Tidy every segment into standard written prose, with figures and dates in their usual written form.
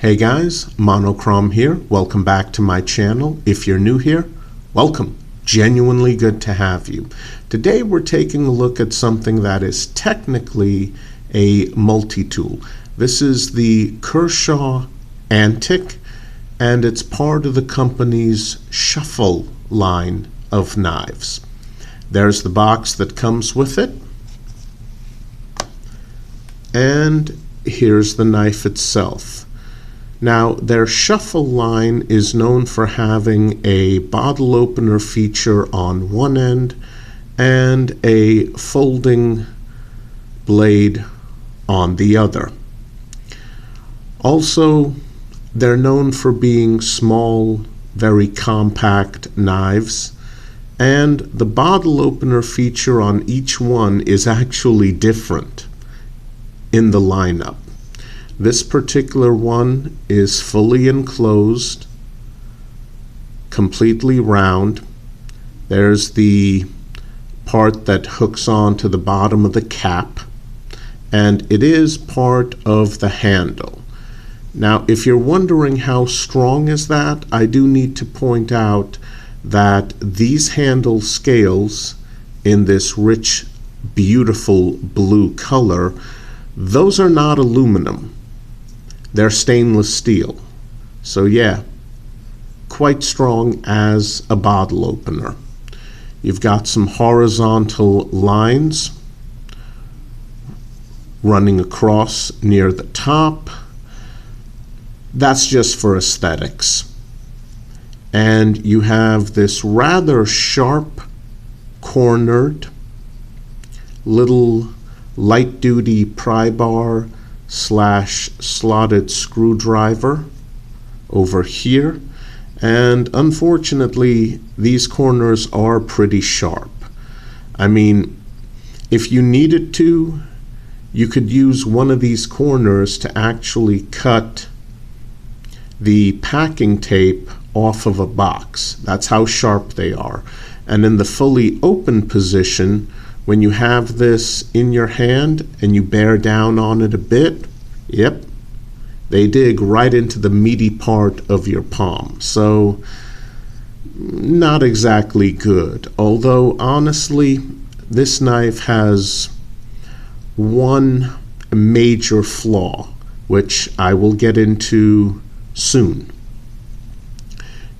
Hey guys, Monochrome here. Welcome back to my channel. If you're new here, welcome. Genuinely good to have you. Today we're taking a look at something that is technically a multi-tool. This is the Kershaw Antic, and it's part of the company's Shuffle line of knives. There's the box that comes with it, and here's the knife itself. Now, their Shuffle line is known for having a bottle opener feature on one end and a folding blade on the other. Also, they're known for being small, very compact knives, and the bottle opener feature on each one is actually different in the lineup. This particular one is fully enclosed, completely round. There's the part that hooks on to the bottom of the cap, and it is part of the handle. Now, if you're wondering how strong is that, I do need to point out that these handle scales in this rich, beautiful blue color, those are not aluminum. They're stainless steel. So yeah, quite strong as a bottle opener. You've got some horizontal lines running across near the top. That's just for aesthetics. And you have this rather sharp cornered little light duty pry bar / slotted screwdriver over here, and unfortunately these corners are pretty sharp. I mean, if you needed to, you could use one of these corners to actually cut the packing tape off of a box. That's how sharp they are. And in the fully open position, when you have this in your hand and you bear down on it a bit, yep, they dig right into the meaty part of your palm. So, not exactly good. Although, honestly, this knife has one major flaw, which I will get into soon.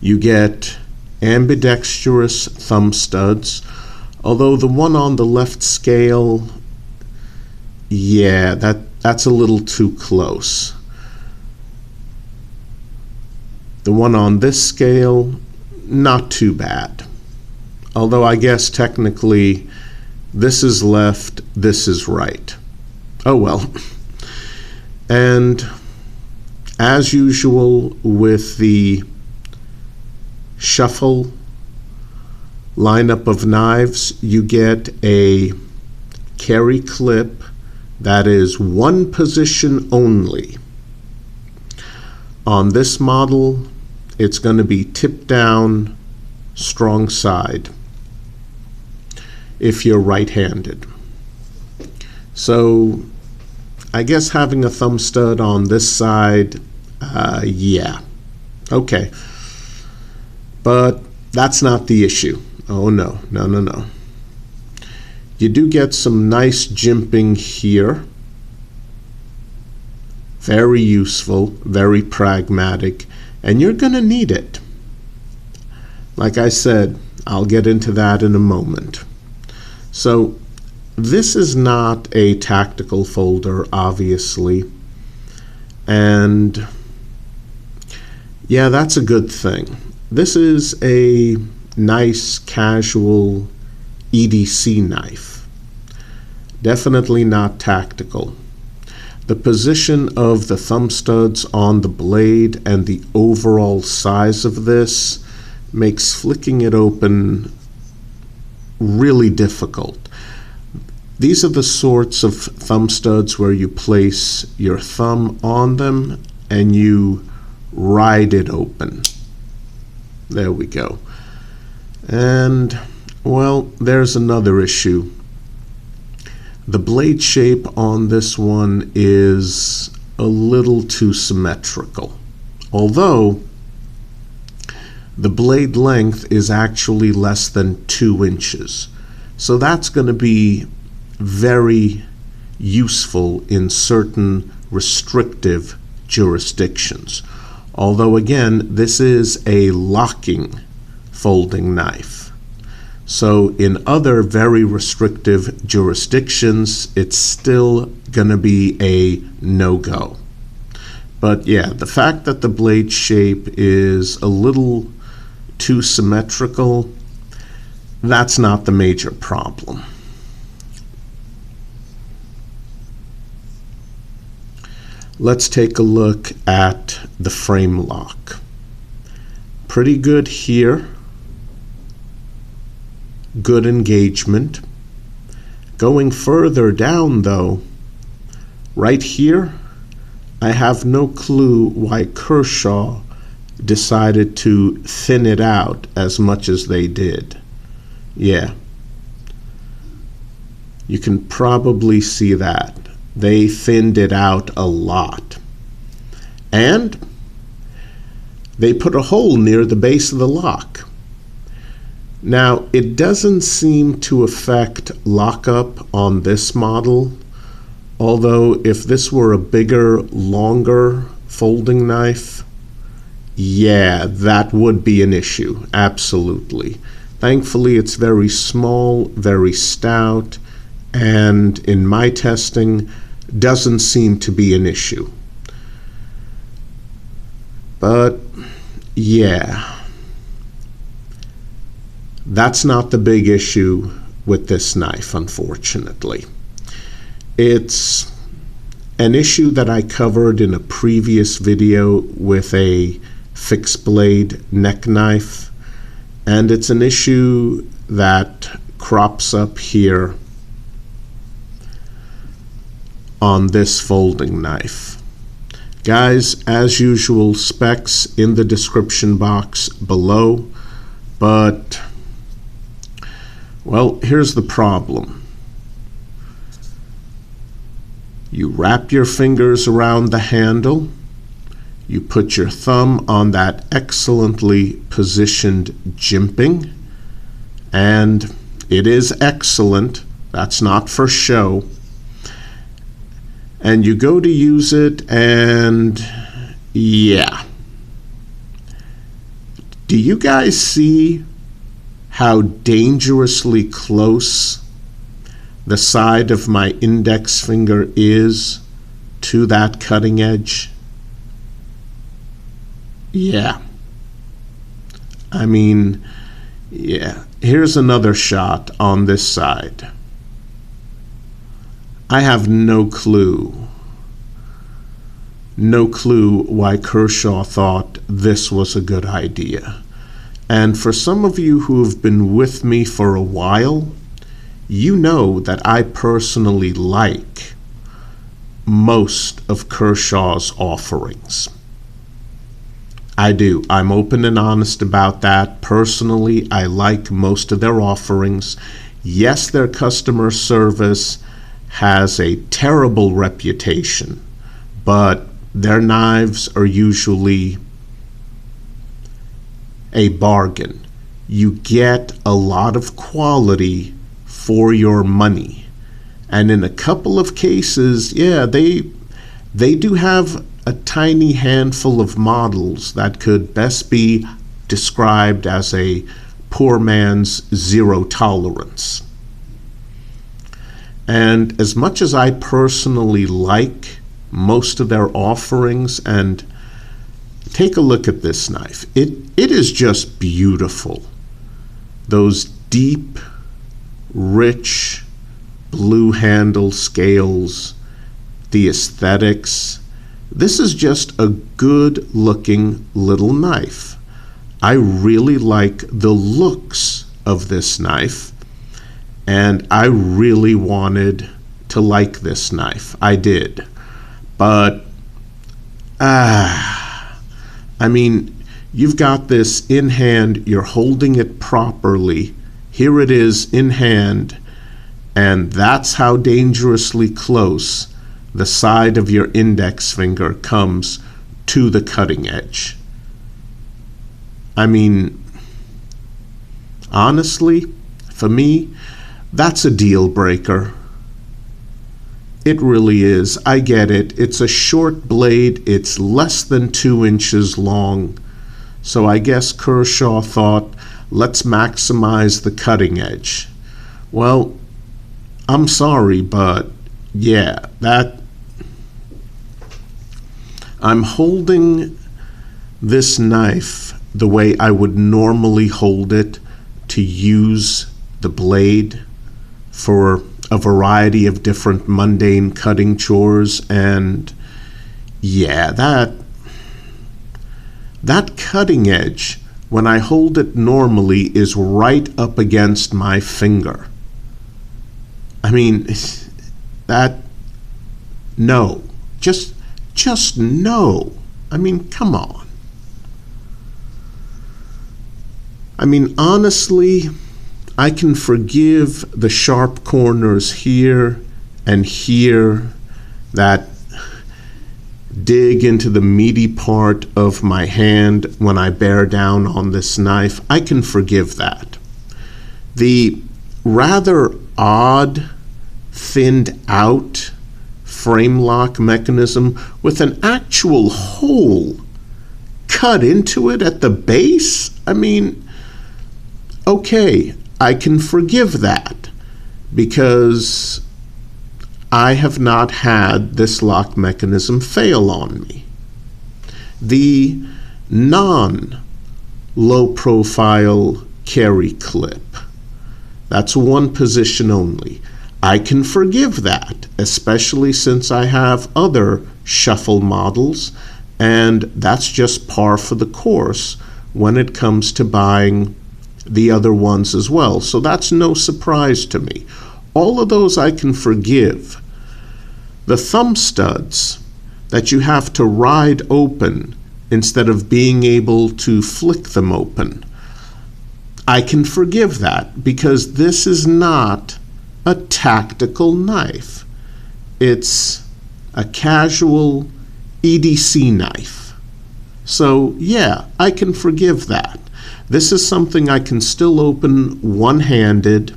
You get ambidextrous thumb studs. Although the one on the left scale, yeah, that's a little too close. The one on this scale, not too bad. Although I guess technically this is left, this is right. Oh well. And as usual with the Shuffle lineup of knives, you get a carry clip that is one position only. On this model, it's going to be tip down, strong side, if you're right-handed. So I guess having a thumb stud on this side, yeah, okay. But that's not the issue. Oh no, no, no, no. You do get some nice jimping here. Very useful, very pragmatic, and you're gonna need it. Like I said, I'll get into that in a moment. So this is not a tactical folder, obviously, and yeah, that's a good thing. This is a nice casual EDC knife. Definitely not tactical. The position of the thumb studs on the blade and the overall size of this makes flicking it open really difficult. These are the sorts of thumb studs where you place your thumb on them and you ride it open. There we go. And, well, there's another issue. The blade shape on this one is a little too symmetrical. Although the blade length is actually less than 2 inches. So that's going to be very useful in certain restrictive jurisdictions. Although again, this is a locking folding knife. So in other very restrictive jurisdictions, it's still going to be a no-go. But yeah, the fact that the blade shape is a little too symmetrical, that's not the major problem. Let's take a look at the frame lock. Pretty good here. Good engagement. Going further down though, right here, I have no clue why Kershaw decided to thin it out as much as they did. Yeah. You can probably see that. They thinned it out a lot. And they put a hole near the base of the lock. Now, it doesn't seem to affect lockup on this model, although if this were a bigger, longer folding knife, yeah, that would be an issue, absolutely. Thankfully, it's very small, very stout, and in my testing, doesn't seem to be an issue. But yeah, that's not the big issue with this knife, unfortunately. It's an issue that I covered in a previous video with a fixed blade neck knife, and it's an issue that crops up here on this folding knife. Guys, as usual, specs in the description box below, but well, here's the problem. You wrap your fingers around the handle, you put your thumb on that excellently positioned jimping, and it is excellent, that's not for show. And you go to use it, and yeah. Do you guys see how dangerously close the side of my index finger is to that cutting edge? Yeah. I mean, yeah. Here's another shot on this side. I have no clue why Kershaw thought this was a good idea. And for some of you who have been with me for a while, you know that I personally like most of Kershaw's offerings. I do. I'm open and honest about that. Personally, I like most of their offerings. Yes, their customer service has a terrible reputation, but their knives are usually a bargain. You get a lot of quality for your money. And in a couple of cases, yeah, they do have a tiny handful of models that could best be described as a poor man's zero tolerance. And as much as I personally like most of their offerings, and take a look at this knife. It is just beautiful. Those deep, rich, blue handle scales, the aesthetics. This is just a good looking little knife. I really like the looks of this knife, and I really wanted to like this knife. I did. But, I mean, you've got this in hand, you're holding it properly. Here it is in hand, and that's how dangerously close the side of your index finger comes to the cutting edge. I mean, honestly, for me, that's a deal breaker. It really is. I get it. It's a short blade. It's less than 2 inches long. So I guess Kershaw thought, let's maximize the cutting edge. Well, I'm sorry, but yeah, I'm holding this knife the way I would normally hold it to use the blade for a variety of different mundane cutting chores, and yeah, that cutting edge, when I hold it normally, is right up against my finger. I mean, no, just no. I mean, come on. I mean, honestly, I can forgive the sharp corners here and here that dig into the meaty part of my hand when I bear down on this knife. I can forgive that. The rather odd, thinned out frame lock mechanism with an actual hole cut into it at the base, I mean, okay, I can forgive that because I have not had this lock mechanism fail on me. The non-low profile carry clip, that's one position only. I can forgive that, especially since I have other shuffle models, and that's just par for the course when it comes to buying the other ones as well. So that's no surprise to me. All of those I can forgive. The thumb studs that you have to ride open instead of being able to flick them open, I can forgive that because this is not a tactical knife. It's a casual EDC knife. So yeah, I can forgive that. This is something I can still open one-handed,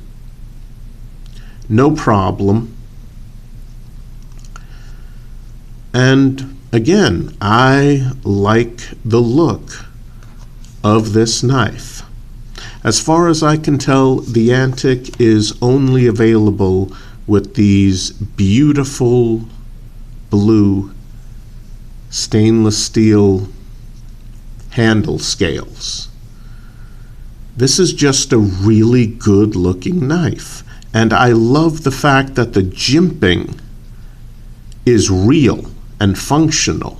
no problem. And again, I like the look of this knife. As far as I can tell, the Antic is only available with these beautiful blue stainless steel handle scales. This is just a really good looking knife, and I love the fact that the jimping is real and functional.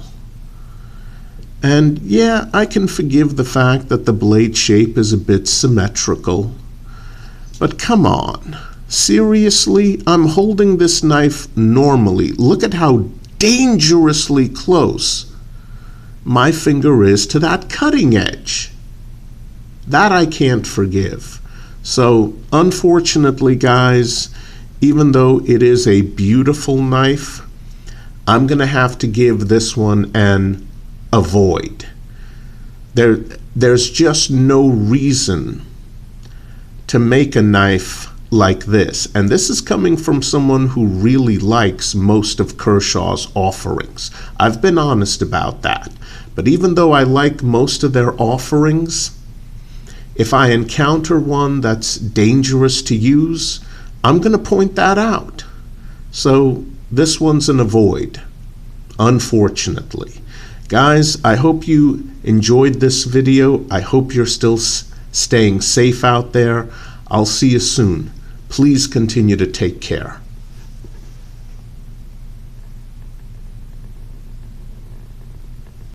And yeah, I can forgive the fact that the blade shape is a bit symmetrical. But come on, seriously, I'm holding this knife normally. Look at how dangerously close my finger is to that cutting edge. That I can't forgive. So unfortunately, guys, even though it is a beautiful knife, I'm going to have to give this one an avoid. There's just no reason to make a knife like this. And this is coming from someone who really likes most of Kershaw's offerings. I've been honest about that. But even though I like most of their offerings, if I encounter one that's dangerous to use, I'm going to point that out. So this one's an avoid, unfortunately. Guys, I hope you enjoyed this video. I hope you're still staying safe out there. I'll see you soon. Please continue to take care.